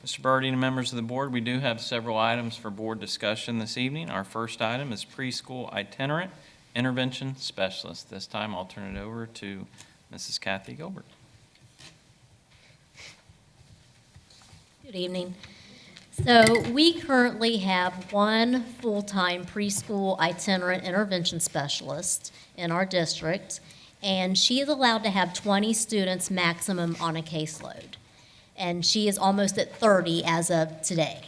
Mr. Birdie and members of the board, we do have several items for board discussion this evening. Our first item is preschool itinerant intervention specialist. This time I'll turn it over to Mrs. Kathy Gilbert. Good evening. So we currently have one full-time preschool itinerant intervention specialist in our district, and she is allowed to have 20 students maximum on a caseload. And she is almost at 30 as of today.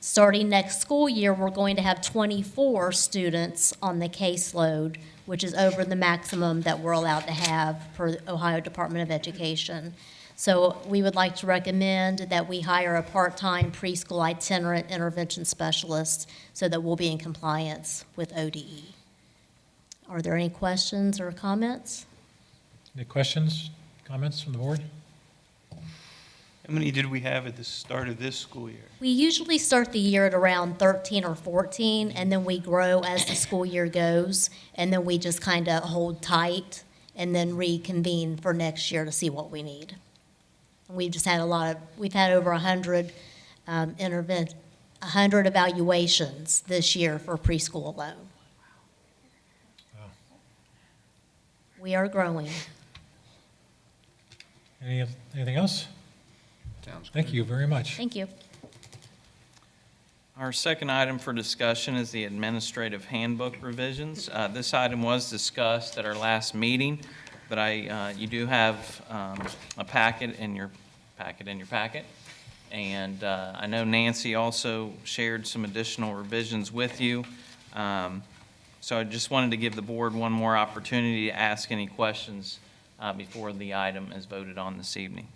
Starting next school year, we're going to have 24 students on the caseload, which is over the maximum that we're allowed to have per the Ohio Department of Education. So we would like to recommend that we hire a part-time preschool itinerant intervention specialist so that we'll be in compliance with ODE. Are there any questions or comments? Any questions, comments from the board? How many did we have at the start of this school year? We usually start the year at around 13 or 14, and then we grow as the school year goes, and then we just kind of hold tight and then reconvene for next year to see what we need. We've just had we've had over 100 100 evaluations this year for preschool alone. Wow. We are growing. Anything else? Sounds good. Thank you very much. Thank you. Our second item for discussion is the administrative handbook revisions. This item was discussed at our last meeting, but you do have a packet in your packet. And I know Nancy also shared some additional revisions with you. So I just wanted to give the board one more opportunity to ask any questions before the item is voted on this evening.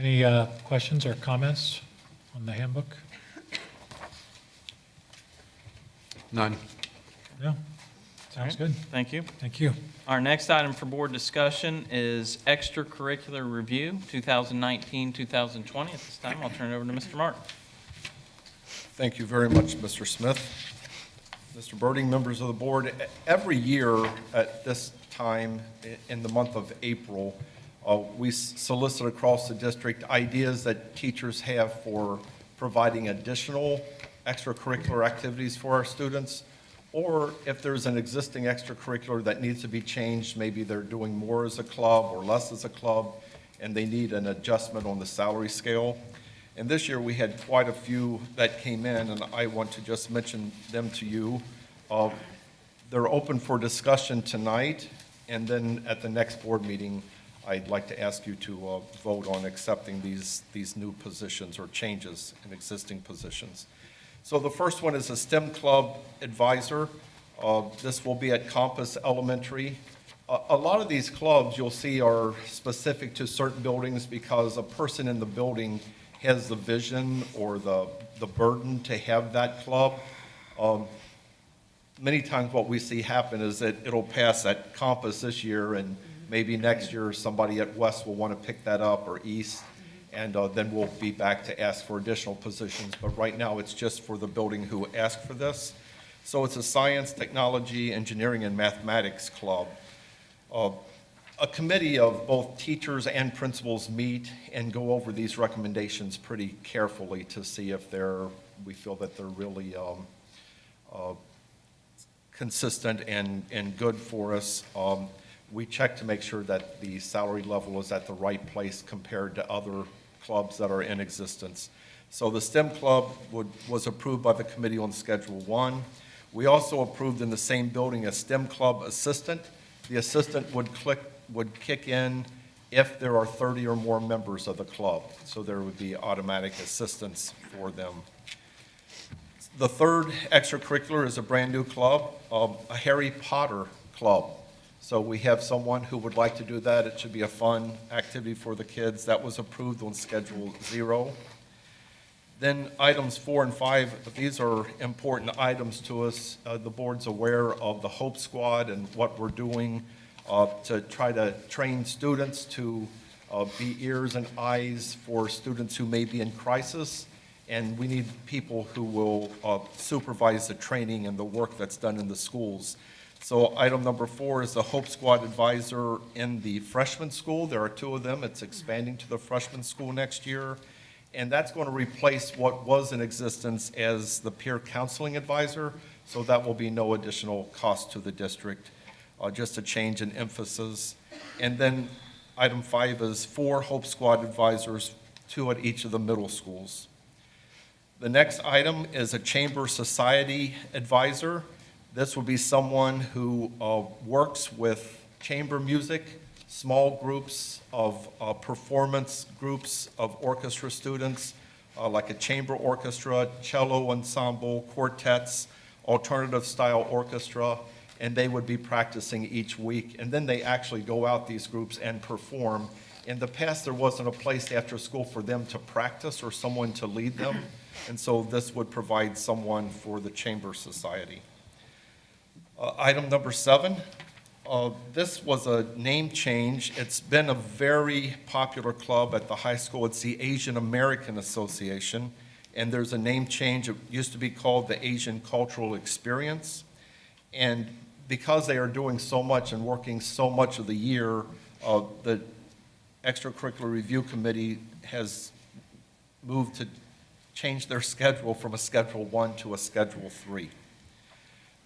Any questions or comments on the handbook? None. No? Sounds good. Thank you. Thank you. Our next item for board discussion is extracurricular review, 2019-2020. At this time, I'll turn it over to Mr. Martin. Thank you very much, Mr. Smith. Mr. Birding, members of the board, every year at this time in the month of April, we solicit across the district ideas that teachers have for providing additional extracurricular activities for our students, or if there's an existing extracurricular that needs to be changed, maybe they're doing more as a club or less as a club, and they need an adjustment on the salary scale. And this year we had quite a few that came in, and I want to just mention them to you. They're open for discussion tonight, and then at the next board meeting, I'd like to ask you to vote on accepting these new positions or changes in existing positions. So the first one is a STEM Club advisor. This will be at Compass Elementary. A lot of these clubs you'll see are specific to certain buildings because a person in the building has the vision or the burden to have that club. Many times what we see happen is that it'll pass at Compass this year, and maybe next year somebody at West will want to pick that up, or East, and then we'll be back to ask for additional positions. But right now it's just for the building who asked for this. So it's a science, technology, engineering, and mathematics club. A committee of both teachers and principals meet and go over these recommendations pretty carefully to see if we feel that they're really consistent and good for us. We check to make sure that the salary level is at the right place compared to other clubs that are in existence. So the STEM Club was approved by the Committee on Schedule 1. We also approved in the same building a STEM Club assistant. The assistant would kick in if there are 30 or more members of the club. So there would be automatic assistance for them. The third extracurricular is a brand new club, a Harry Potter club. So we have someone who would like to do that. It should be a fun activity for the kids. That was approved on Schedule 0. Then items 4 and 5, these are important items to us. The board's aware of the Hope Squad and what we're doing to try to train students to be ears and eyes for students who may be in crisis. And we need people who will supervise the training and the work that's done in the schools. So item number 4 is the Hope Squad advisor in the freshman school. There are 2 of them. It's expanding to the freshman school next year. And that's going to replace what was in existence as the peer counseling advisor. So that will be no additional cost to the district, just a change in emphasis. And then item 5 is 4 Hope Squad advisors, 2 at each of the middle schools. The next item is a Chamber Society advisor. This will be someone who works with chamber music, small groups of performance groups of orchestra students, like a chamber orchestra, cello ensemble, quartets, alternative style orchestra, and they would be practicing each week. And then they actually go out, these groups, and perform. In the past, there wasn't a place after school for them to practice or someone to lead them. And so this would provide someone for the Chamber Society. Item number 7, this was a name change. It's been a very popular club at the high school. It's the Asian American Association, and there's a name change. It used to be called the Asian Cultural Experience. And because they are doing so much and working so much of the year, the Extracurricular Review Committee has moved to change their schedule from a Schedule 1 to a Schedule 3.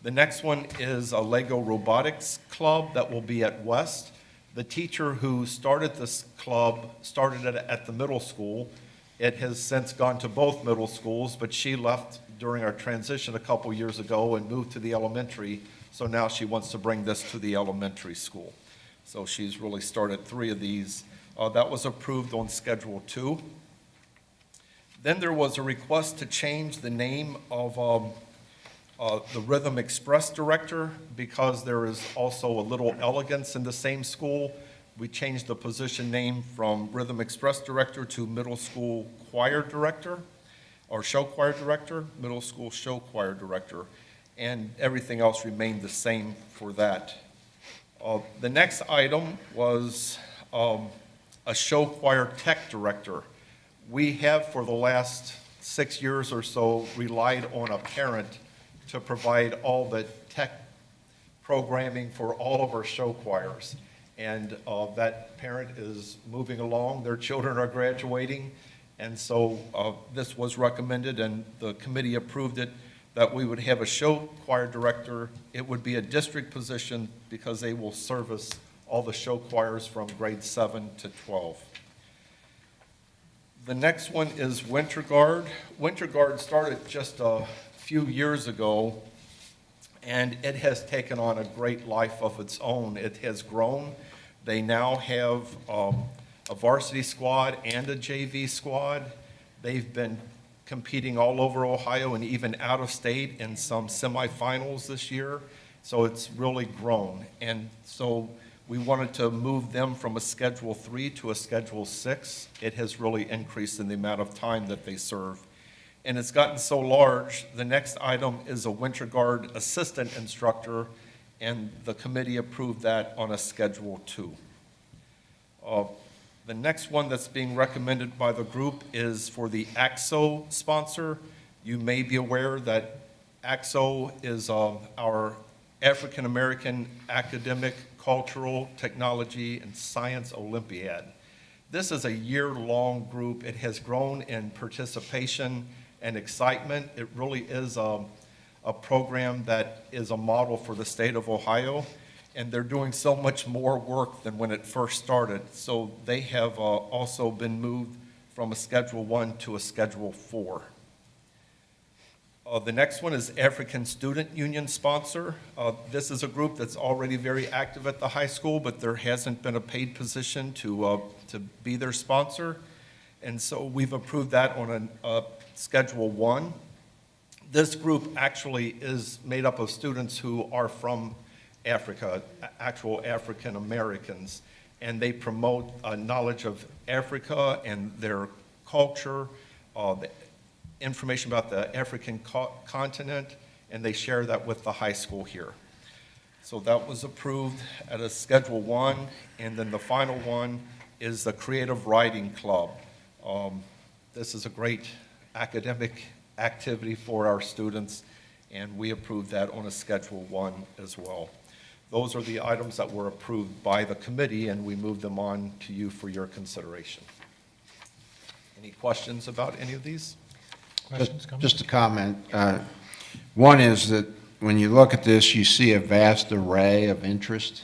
The next one is a Lego Robotics Club that will be at West. The teacher who started this club started it at the middle school. It has since gone to both middle schools, but she left during our transition a couple years ago and moved to the elementary, so now she wants to bring this to the elementary school. So she's really started 3 of these. That was approved on Schedule 2. Then there was a request to change the name of the Rhythm Express director, because there is also a little elegance in the same school. We changed the position name from Rhythm Express director to middle school choir director, or show choir director, middle school show choir director, and everything else remained the same for that. The next item was a show choir tech director. We have, for the last 6 years or so, relied on a parent to provide all the tech programming for all of our show choirs. And that parent is moving along. Their children are graduating. And so this was recommended, and the committee approved it, that we would have a show choir director. It would be a district position because they will service all the show choirs from grade 7 to 12. The next one is Winter Guard. Winter Guard started just a few years ago, and it has taken on a great life of its own. It has grown. They now have a varsity squad and a JV squad. They've been competing all over Ohio and even out of state in some semifinals this year. So it's really grown. And so we wanted to move them from a Schedule 3 to a Schedule 6. It has really increased in the amount of time that they serve. And it's gotten so large, the next item is a Winter Guard assistant instructor, and the committee approved that on a Schedule 2. The next one that's being recommended by the group is for the AXO sponsor. You may be aware that AXO is our African American Academic, Cultural, Technology, and Science Olympiad. This is a year-long group. It has grown in participation and excitement. It really is a program that is a model for the state of Ohio, and they're doing so much more work than when it first started. So they have also been moved from a Schedule 1 to a Schedule 4. The next one is African Student Union sponsor. This is a group that's already very active at the high school, but there hasn't been a paid position to be their sponsor. And so we've approved that on a Schedule 1. This group actually is made up of students who are from Africa, actual African Americans, and they promote knowledge of Africa and their culture, the information about the African continent, and they share that with the high school here. So that was approved at a Schedule 1, and then the final one is the Creative Writing Club. This is a great academic activity for our students, and we approved that on a Schedule 1 as well. those are the items that were approved by the committee, and we move them on to you for your consideration. Any questions about any of these? Questions, comments? Just a comment. One is that when you look at this, you see a vast array of interest.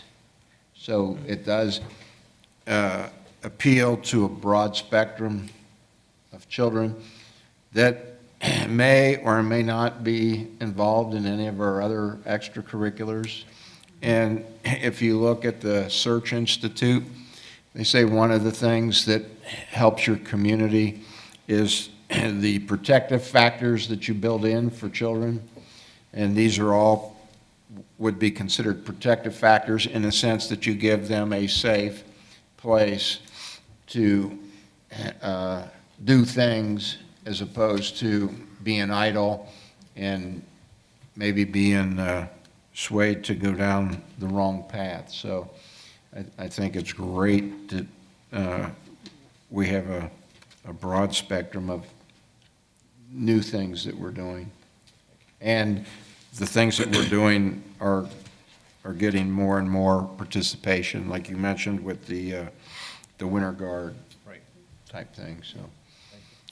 So it does appeal to a broad spectrum of children that may or may not be involved in any of our other extracurriculars. And if you look at the Search Institute, they say one of the things that helps your community is the protective factors that you build in for children. And these are all, would be considered protective factors in the sense that you give them a safe place to do things as opposed to being idle and maybe being swayed to go down the wrong path. So I think it's great that we have a broad spectrum of new things that we're doing. And the things that we're doing are getting more and more participation, like you mentioned with the Winter Guard Right. type thing. So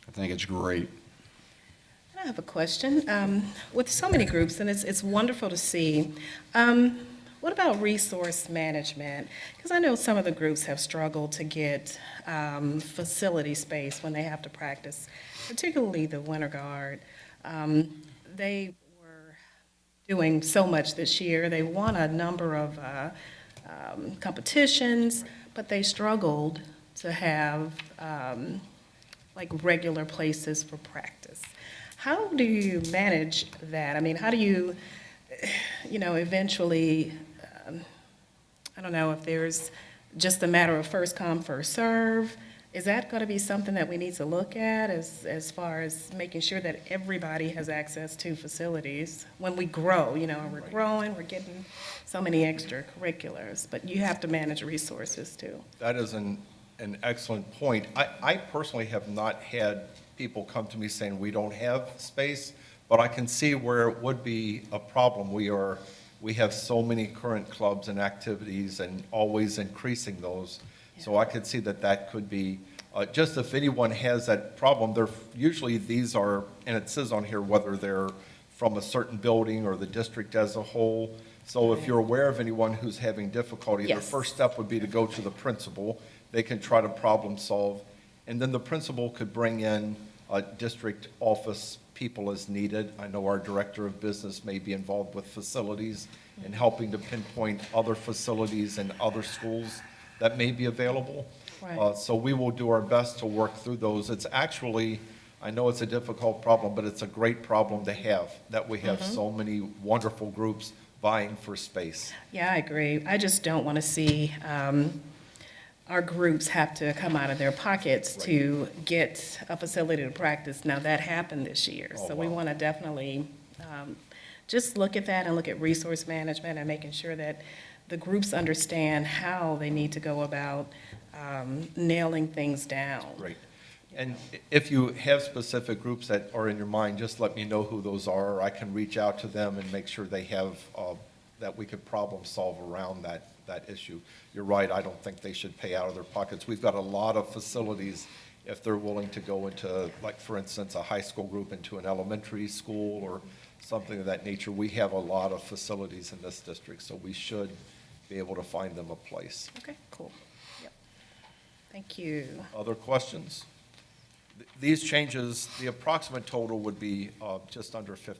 I think it's great. I have a question. With so many groups, and it's wonderful to see, what about resource management? Because I know some of the groups have struggled to get facility space when they have to practice, particularly the Winter Guard. They were doing so much this year. They won a number of competitions, but they struggled to have like regular places for practice. How do you manage that? I mean, how do you, eventually, I don't know if there's just a matter of first come, first serve. Is that going to be something that we need to look at as far as making sure that everybody has access to facilities when we grow? We're growing, we're getting so many extracurriculars, but you have to manage resources too. That is an excellent point. I personally have not had people come to me saying we don't have space, but I can see where it would be a problem. We have so many current clubs and activities and always increasing those. So I could see that could be, just if anyone has that problem, usually these are, and it says on here whether they're from a certain building or the district as a whole. So if you're aware of anyone who's having difficulty, their Yes. first step would be to go to the principal. They can try to problem solve. And then the principal could bring in district office people as needed. I know our director of business may be involved with facilities and helping to pinpoint other facilities and other schools that may be available. Right. So we will do our best to work through those. It's actually, I know it's a difficult problem, but it's a great problem to have, that we have so many wonderful groups vying for space. Yeah, I agree. I just don't want to see our groups have to come out of their pockets to get a facility to practice. Now, that happened this year, Oh, so we wow. want to definitely just look at that and look at resource management and making sure that the groups understand how they need to go about nailing things down. Right. And if you have specific groups that are in your mind, just let me know who those are. I can reach out to them and make sure they have, that we could problem solve around that issue. You're right, I don't think they should pay out of their pockets. We've got a lot of facilities, if they're willing to go into, like, for instance, a high school group into an elementary school or something of that nature. We have a lot of facilities in this district, so we should be able to find them a place. Okay, cool. Yep. Thank you. Other questions? These changes, the approximate total would be just under $15,000 for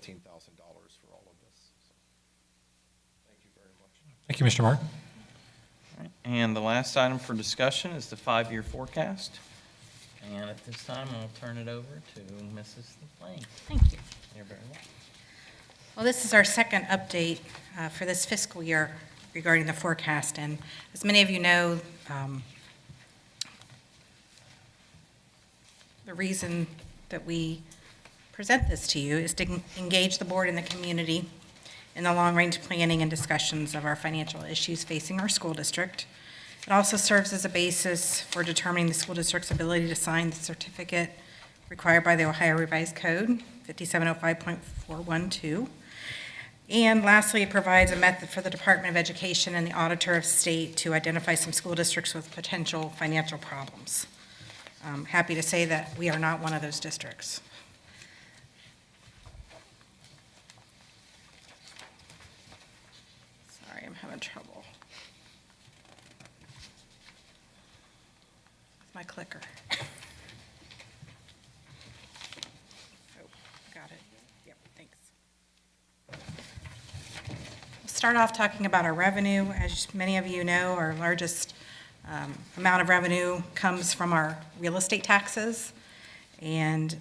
all of this. So, thank you very much. Thank you, Mr. Martin. And the last item for discussion is the five-year forecast. And at this time, I'll turn it over to Mrs. LaFlame. Thank you. You're very welcome. Well, this is our second update for this fiscal year regarding the forecast. And as many of you know, the reason that we present this to you is to engage the board and the community in the long-range planning and discussions of our financial issues facing our school district. It also serves as a basis for determining the school district's ability to sign the certificate required by the Ohio Revised Code 5705.412. And lastly, it provides a method for the Department of Education and the Auditor of State to identify some school districts with potential financial problems. I'm happy to say that we are not one of those districts. Sorry, I'm having trouble with my clicker. Oh, got it. Yep, thanks. Start off talking about our revenue. As many of you know, our largest amount of revenue comes from our real estate taxes, and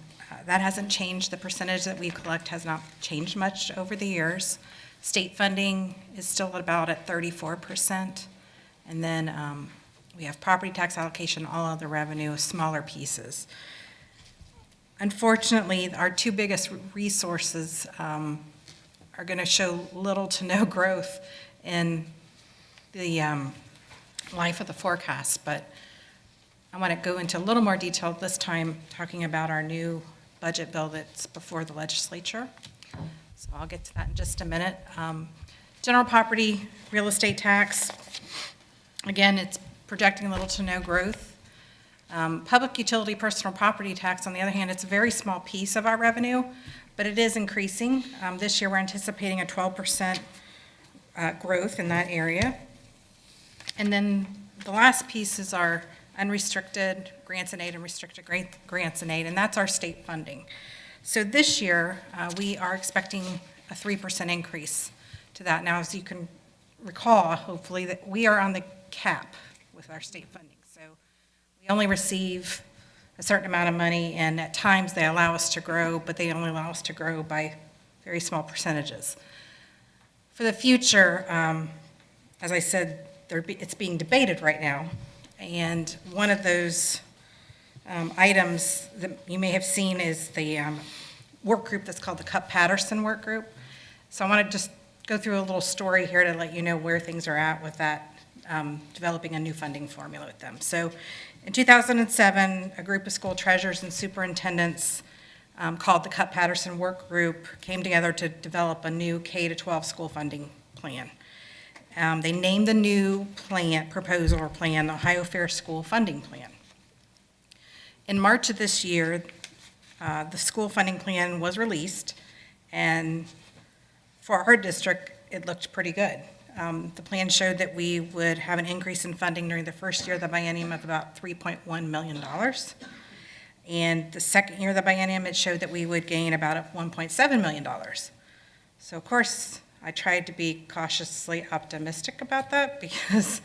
that hasn't changed. The percentage that we collect has not changed much over the years. State funding is still at 34%, and then we have property tax allocation, all other revenue, smaller pieces. Unfortunately, our two biggest resources are going to show little to no growth in the life of the forecast, but I want to go into a little more detail this time, talking about our new budget bill that's before the legislature. So I'll get to that in just a minute. General property real estate tax, again, it's projecting little to no growth. Public utility personal property tax, on the other hand, it's a very small piece of our revenue, but it is increasing. This year, we're anticipating a 12% growth in that area. And then the last piece is our unrestricted grants and aid and restricted grants and aid, and that's our state funding. So this year, we are expecting a 3% increase to that. Now, as you can recall, hopefully, that we are on the cap with our state funding. So we only receive a certain amount of money, and at times they allow us to grow, but they only allow us to grow by very small percentages. For the future, as I said, it's being debated right now, and one of those items that you may have seen is the work group that's called the Cupp-Patterson Work Group. So I want to just go through a little story here to let you know where things are at with that, developing a new funding formula with them. So in 2007, a group of school treasurers and superintendents called the Cupp-Patterson Work Group came together to develop a new K-12 school funding plan. They named the new proposal or plan, the Ohio Fair School Funding Plan. In March of this year, the school funding plan was released, and for our district, it looked pretty good. The plan showed that we would have an increase in funding during the first year of the biennium of about $3.1 million. And the second year of the biennium, it showed that we would gain about $1.7 million. So of course, I tried to be cautiously optimistic about that because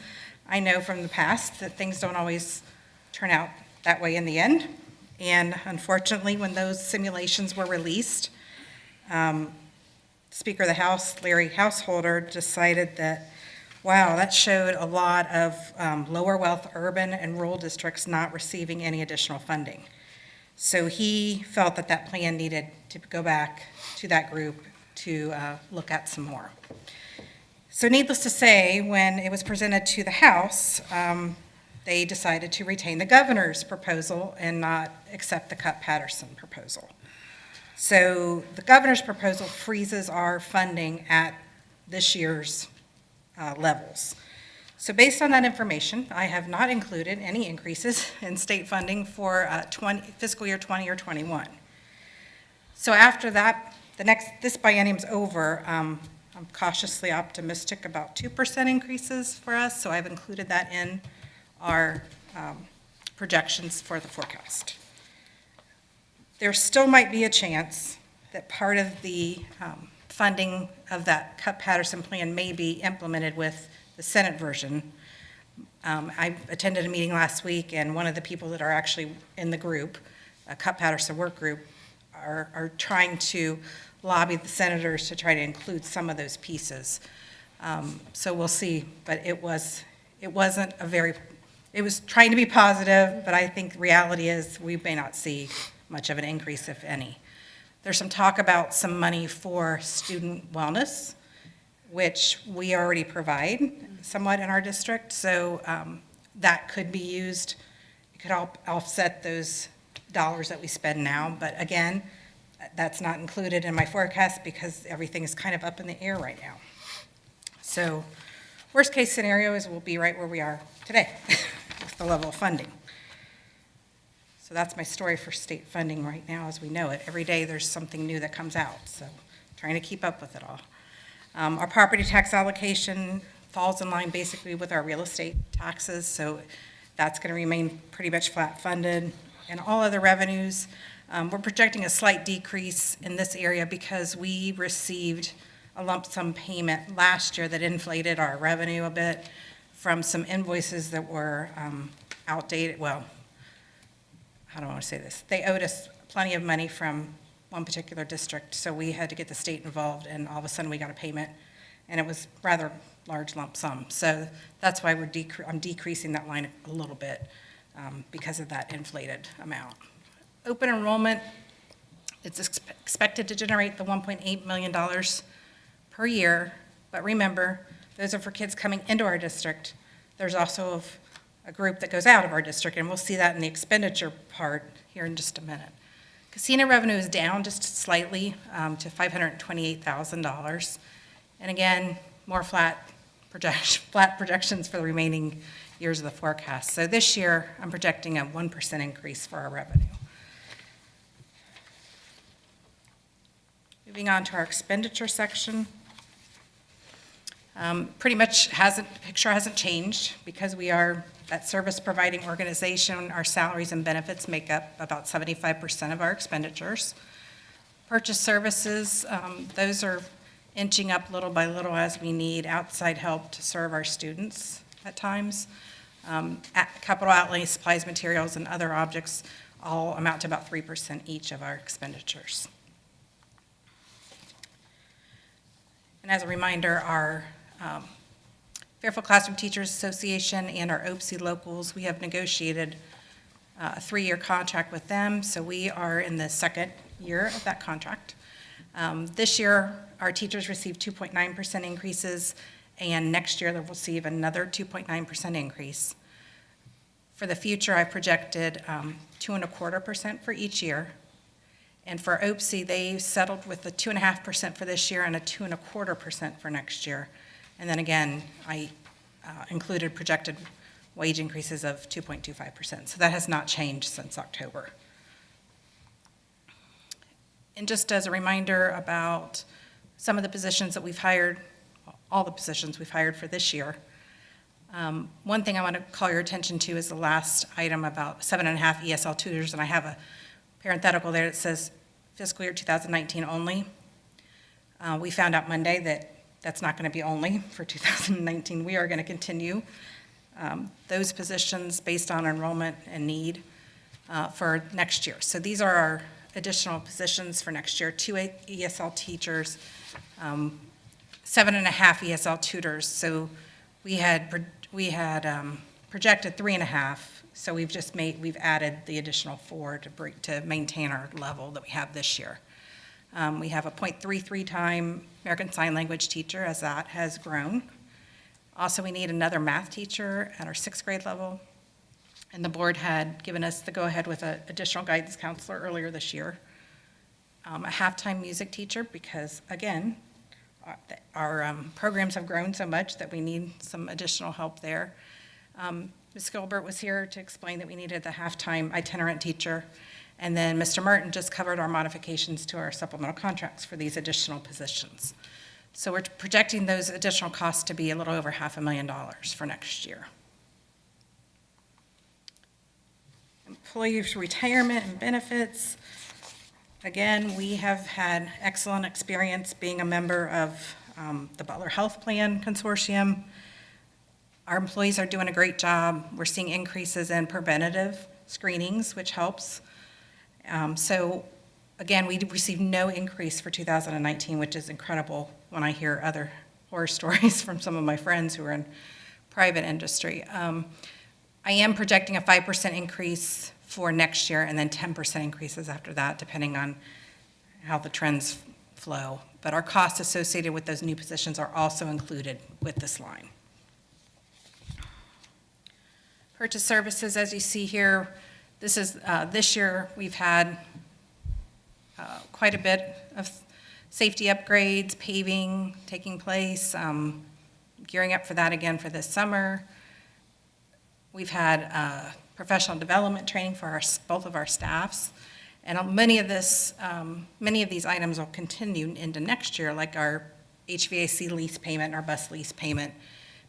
I know from the past that things don't always turn out that way in the end. And unfortunately, when those simulations were released, Speaker of the House, Larry Householder, decided that, wow, that showed a lot of lower wealth urban and rural districts not receiving any additional funding. So he felt that that plan needed to go back to that group to look at some more. So needless to say, when it was presented to the House, they decided to retain the governor's proposal and not accept the Cupp-Patterson proposal. So the governor's proposal freezes our funding at this year's levels. So based on that information, I have not included any increases in state funding for fiscal year 20 or 21. So after that, this biennium's over, I'm cautiously optimistic about 2% increases for us, so I've included that in our projections for the forecast. There still might be a chance that part of the funding of that Cupp-Patterson plan may be implemented with the Senate version. I attended a meeting last week, and one of the people that are actually in the group, a Cupp-Patterson work group, are trying to lobby the senators to try to include some of those pieces. So we'll see, but it was trying to be positive, but I think the reality is we may not see much of an increase, if any. There's some talk about some money for student wellness, which we already provide somewhat in our district, so that could be used. It could help offset those dollars that we spend now, but again, That's not included in my forecast because everything is kind of up in the air right now. So worst-case scenario is we'll be right where we are today with the level of funding. So that's my story for state funding right now as we know it. Every day there's something new that comes out, so trying to keep up with it all. Our property tax allocation falls in line basically with our real estate taxes, so that's going to remain pretty much flat funded. And all other revenues, we're projecting a slight decrease in this area because we received a lump sum payment last year that inflated our revenue a bit from some invoices that were outdated. Well, how do I want to say this? They owed us plenty of money from one particular district, so we had to get the state involved, and all of a sudden we got a payment, and it was rather large lump sum. So that's why I'm decreasing that line a little bit because of that inflated amount. Open enrollment, it's expected to generate the $1.8 million per year, but remember, those are for kids coming into our district. There's also a group that goes out of our district, and we'll see that in the expenditure part here in just a minute. Casino revenue is down just slightly to $528,000. And again, more flat projections for the remaining years of the forecast. So this year, I'm projecting a 1% increase for our revenue. Moving on to our expenditure section. Pretty much the picture hasn't changed because we are that service providing organization. Our salaries and benefits make up about 75% of our expenditures. Purchase services, those are inching up little by little as we need outside help to serve our students at times. Capital outlay, supplies, materials, and other objects all amount to about 3% each of our expenditures. And as a reminder, our Fairfield Classroom Teachers Association and our OPSI locals, we have negotiated a 3-year contract with them, so we are in the second year of that contract. This year, our teachers received 2.9% increases, and next year they'll receive another 2.9% increase. For the future, I projected 2.25% for each year. And for OPSI, they settled with the 2.5% for this year and a 2.25% for next year. And then again, I included projected wage increases of 2.25%. So that has not changed since October. And just as a reminder about some of the positions that we've hired, all the positions we've hired for this year. One thing I want to call your attention to is the last item about 7.5 ESL tutors, and I have a parenthetical there that says fiscal year 2019 only. We found out Monday that that's not going to be only for 2019. We are going to continue those positions based on enrollment and need for next year. So these are our additional positions for next year: 2 ESL teachers, 7.5 ESL tutors. So we had projected 3.5. So we've added the additional 4 to maintain our level that we have this year. We have a 0.33 time American Sign Language teacher as that has grown. Also, we need another math teacher at our 6th grade level. And the board had given us the go-ahead with an additional guidance counselor earlier this year. A halftime music teacher because, again, our programs have grown so much that we need some additional help there. Ms. Gilbert was here to explain that we needed the halftime itinerant teacher. And then Mr. Martin just covered our modifications to our supplemental contracts for these additional positions. So we're projecting those additional costs to be a little over $500,000 for next year. Employees' retirement and benefits. Again, we have had excellent experience being a member of the Butler Health Plan Consortium. Our employees are doing a great job. We're seeing increases in preventative screenings, which helps. So again, we received no increase for 2019, which is incredible when I hear other horror stories from some of my friends who are in private industry. I am projecting a 5% increase for next year and then 10% increases after that, depending on how the trends flow. But our costs associated with those new positions are also included with this line. Purchase services, as you see here, this year we've had quite a bit of safety upgrades, paving taking place, gearing up for that again for this summer. We've had professional development training for both of our staffs. And many of these items will continue into next year, like our HVAC lease payment, our bus lease payment.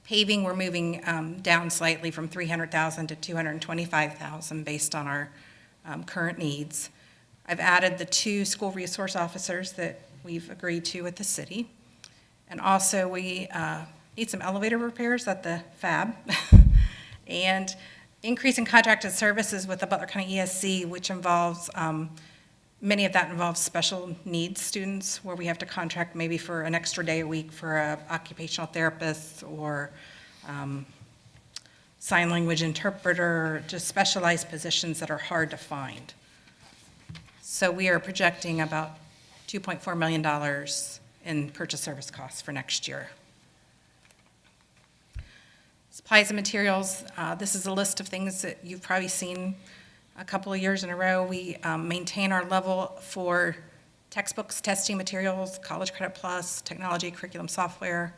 Paving, we're moving down slightly from $300,000 to $225,000 based on our current needs. I've added the 2 school resource officers that we've agreed to with the city. And also, we need some elevator repairs at the FAB. And increasing contracted services with the Butler County ESC, which involves, many of that involves special needs students, where we have to contract maybe for an extra day a week for an occupational therapist or sign language interpreter, just specialized positions that are hard to find. So we are projecting about $2.4 million in purchase service costs for next year. Supplies and materials, this is a list of things that you've probably seen a couple of years in a row. We maintain our level for textbooks, testing materials, College Credit Plus, technology, curriculum software,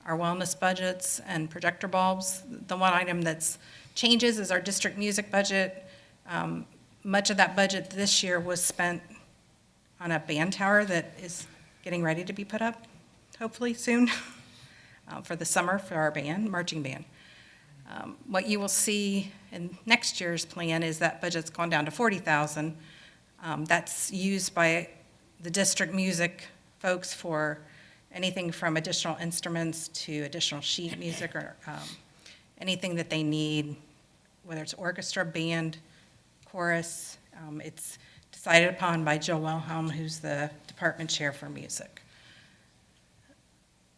our wellness budgets, and projector bulbs. The one item that's changes is our district music budget. Much of that budget this year was spent on a band tower that is getting ready to be put up, hopefully soon, for the summer for our band, marching band. What you will see in next year's plan is that budget's gone down to $40,000. That's used by the district music folks for anything from additional instruments to additional sheet music or anything that they need, whether it's orchestra, band, chorus. It's decided upon by Jill Wilhelm, who's the department chair for music.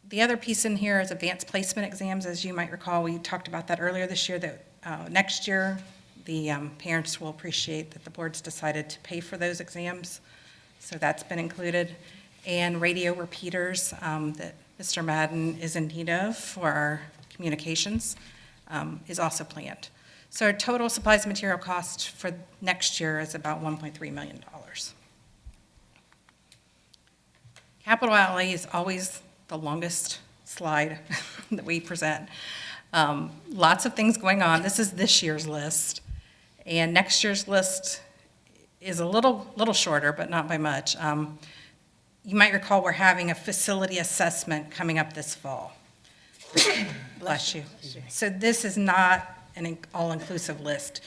The other piece in here is advanced placement exams. As you might recall, we talked about that earlier this year, that next year the parents will appreciate that the board's decided to pay for those exams. So that's been included. And radio repeaters that Mr. Madden is in need of for our communications is also planned. So our total supplies and material cost for next year is about $1.3 million. Capital outlay is always the longest slide that we present. Lots of things going on. This is this year's list. And next year's list is a little shorter, but not by much. You might recall we're having a facility assessment coming up this fall. Bless you. So this is not an all-inclusive list.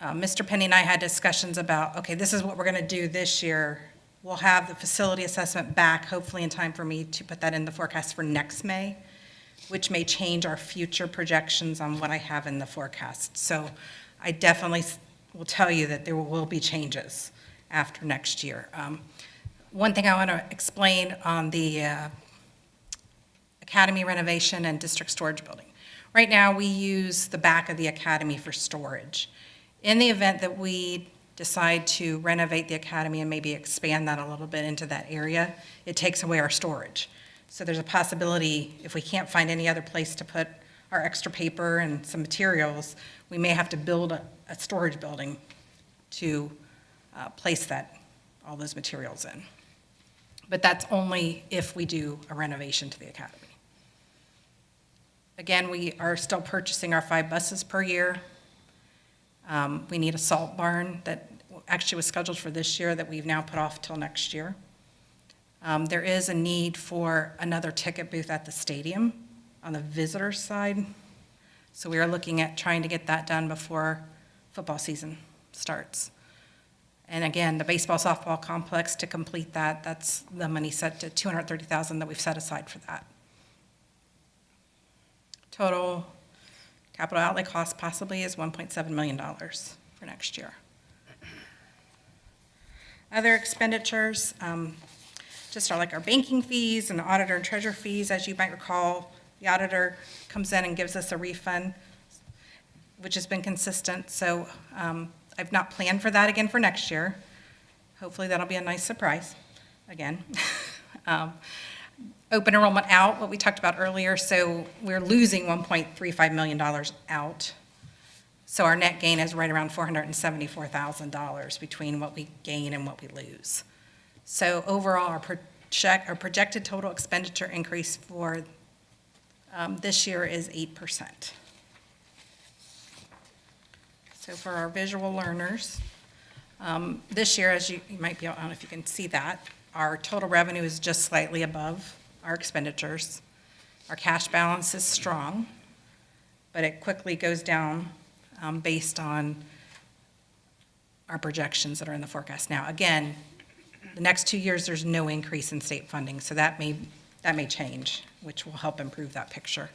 Mr. Penny and I had discussions about, okay, this is what we're going to do this year. We'll have the facility assessment back, hopefully in time for me to put that in the forecast for next May, which may change our future projections on what I have in the forecast. So I definitely will tell you that there will be changes after next year. One thing I want to explain on the academy renovation and district storage building. Right now, we use the back of the academy for storage. In the event that we decide to renovate the academy and maybe expand that a little bit into that area, it takes away our storage. So there's a possibility, if we can't find any other place to put our extra paper and some materials, we may have to build a storage building to place all those materials in. But that's only if we do a renovation to the academy. Again, we are still purchasing our 5 buses per year. We need a salt barn that actually was scheduled for this year that we've now put off till next year. There is a need for another ticket booth at the stadium on the visitor side. So we are looking at trying to get that done before football season starts. And again, the baseball softball complex, to complete that, that's the money set to $230,000 that we've set aside for that. Total capital outlay cost possibly is $1.7 million for next year. Other expenditures, just are like our banking fees and auditor and treasurer fees. As you might recall, the auditor comes in and gives us a refund, which has been consistent. So I've not planned for that again for next year. Hopefully that'll be a nice surprise again. Open enrollment out, what we talked about earlier, so we're losing $1.35 million out. So our net gain is right around $474,000 between what we gain and what we lose. So overall, our projected total expenditure increase for this year is 8%. So for our visual learners, this year, as you might be, I don't know if you can see that, our total revenue is just slightly above our expenditures. Our cash balance is strong, but it quickly goes down based on our projections that are in the forecast now. Again, the next 2 years, there's no increase in state funding, so that may change, which will help improve that picture.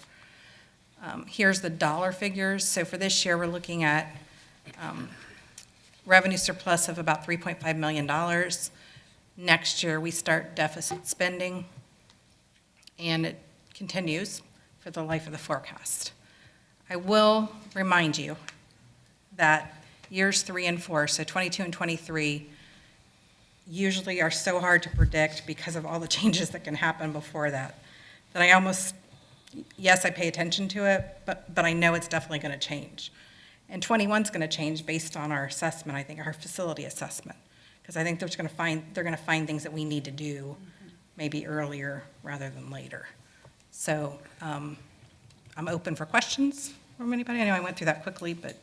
Here's the dollar figures. So for this year, we're looking at revenue surplus of about $3.5 million. Next year, we start deficit spending, and it continues for the life of the forecast. I will remind you that years 3 and 4, so 22 and 23, usually are so hard to predict because of all the changes that can happen before that I almost, yes, I pay attention to it, but I know it's definitely going to change. And 21's going to change based on our assessment, I think, our facility assessment, because I think they're going to find things that we need to do maybe earlier rather than later. So I'm open for questions from anybody. I know I went through that quickly, but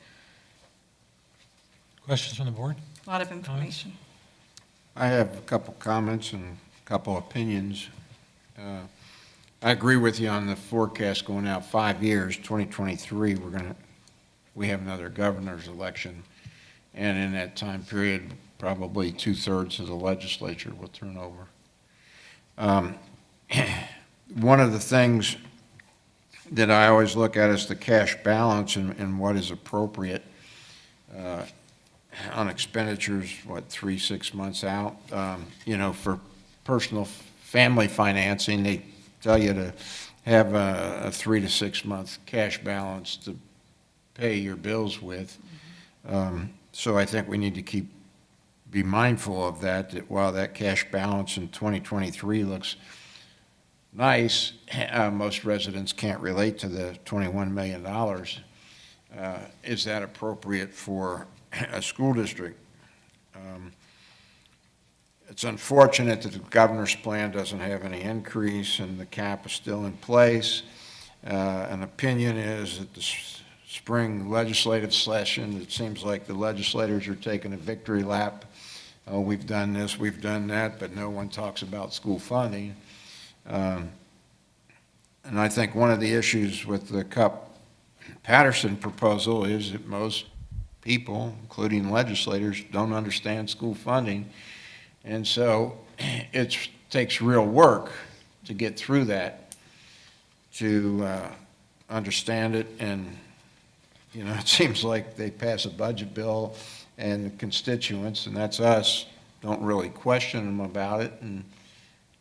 Questions from the board? a lot of information. I have a couple comments and a couple opinions. I agree with you on the forecast going out 5 years, 2023, we have another governor's election. And in that time period, probably 2/3 of the legislature will turn over. One of the things that I always look at is the cash balance and what is appropriate on expenditures, 3-6 months out. For personal family financing, they tell you to have a 3 to 6 month cash balance to pay your bills with. So I think we need to be mindful of that while that cash balance in 2023 looks nice, most residents can't relate to the $21 million. Is that appropriate for a school district? It's unfortunate that the governor's plan doesn't have any increase and the cap is still in place. An opinion is that the spring legislative session, it seems like the legislators are taking a victory lap. Oh, we've done this, we've done that, but no one talks about school funding. And I think one of the issues with the Cupp-Patterson proposal is that most people, including legislators, don't understand school funding. And so it takes real work to get through that, to understand it. And, it seems like they pass a budget bill and the constituents, and that's us, don't really question them about it. And,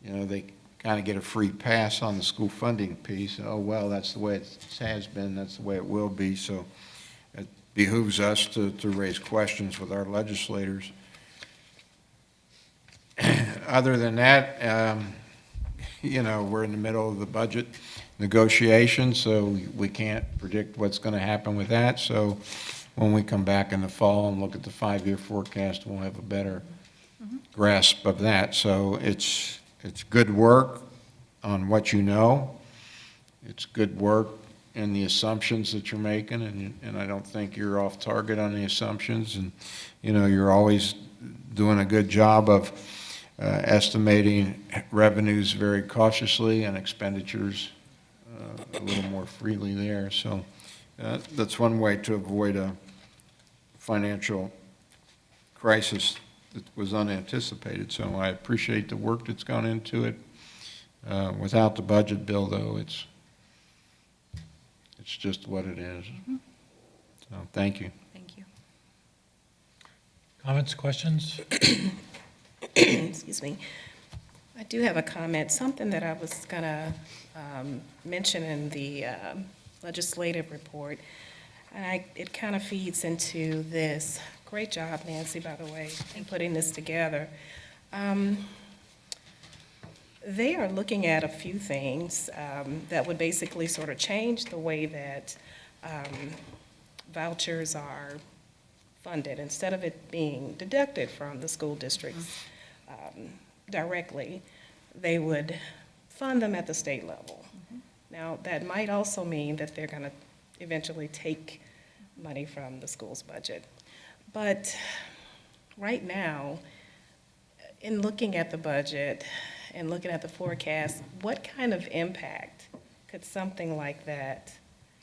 they kind of get a free pass on the school funding piece. Oh, well, that's the way it has been, that's the way it will be. So it behooves us to raise questions with our legislators. Other than that, we're in the middle of the budget negotiations, so we can't predict what's going to happen with that. So when we come back in the fall and look at the 5-year forecast, we'll have a better grasp of that. So it's good work on what you know. It's good work in the assumptions that you're making, and I don't think you're off target on the assumptions. And, you're always doing a good job of estimating revenues very cautiously and expenditures a little more freely there. So that's one way to avoid a financial crisis that was unanticipated. So I appreciate the work that's gone into it. Without the budget bill, though, it's just what it is. So thank you. Thank you. Comments, questions? Excuse me. I do have a comment, something that I was going to mention in the legislative report. And it kind of feeds into this. Great job, Nancy, by the way, in putting this together. They are looking at a few things that would basically sort of change the way that vouchers are funded. Instead of it being deducted from the school district's directly, they would fund them at the state level. Now, that might also mean that they're going to eventually take money from the school's budget. But right now, in looking at the budget and looking at the forecast, what kind of impact could something like that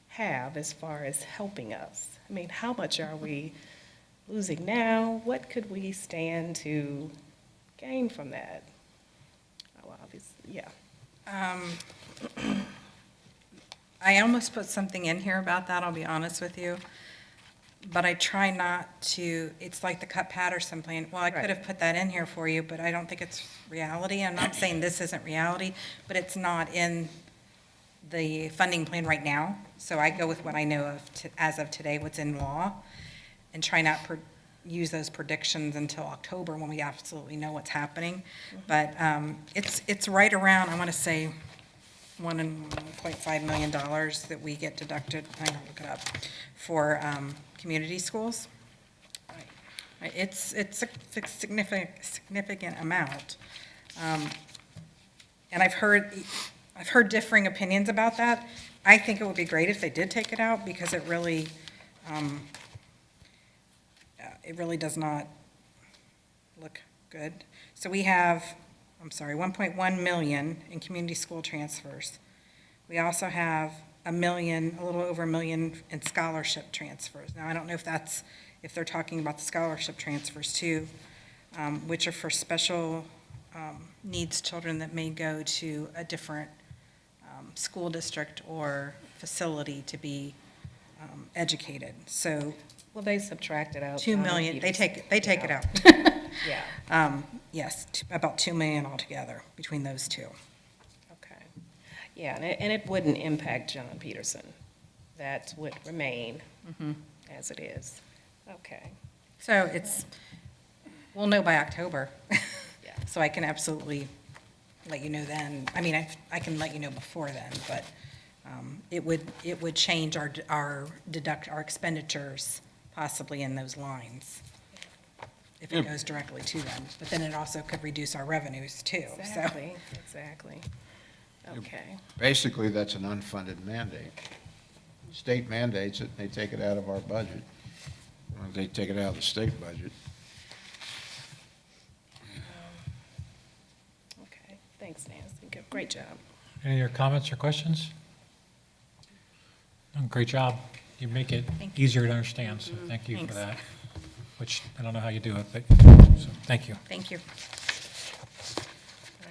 have as far as helping us? I mean, how much are we losing now? What could we stand to gain from that? Oh, obviously, yeah. I almost put something in here about that, I'll be honest with you. But I try not to, it's like the Cut Patterson plan. Well, I could have put that in here for you, but I don't think it's reality. I'm not saying this isn't reality, but it's not in the funding plan right now. So I go with what I know of as of today, what's in law, and try not use those predictions until October when we absolutely know what's happening. But it's right around, I want to say, $1.5 million that we get deducted, I'm gonna look it up, for community schools. It's a significant amount. And I've heard differing opinions about that. I think it would be great if they did take it out, because it really does not look good. So we have, 1.1 million in community school transfers. We also have a little over $1 million in scholarship transfers. Now, I don't know if they're talking about the scholarship transfers too, which are for special needs children that may go to a different school district or facility to be educated. So Well, they subtracted out. 2 million, they take it out. Yeah, Yes, about 2 million altogether between those two. okay. Yeah, and it wouldn't impact John Peterson. That would remain as it is. Okay, So we'll know by October. yeah. So I can absolutely let you know then. I mean, I can let you know before then, but it would change our expenditures possibly in those lines if it goes directly to them. But then it also could reduce our revenues too, so. Exactly. Okay, Basically, that's an unfunded mandate. State mandates it, they take it out of our budget. Well, they take it out of the state budget. okay. Thanks, Nancy. Good- Great job. Any other comments or questions? No, great job. You make it Thank you. easier to understand, so thank you for Thanks. that. Which, I don't know how you do it, but, so, thank you. Thank you.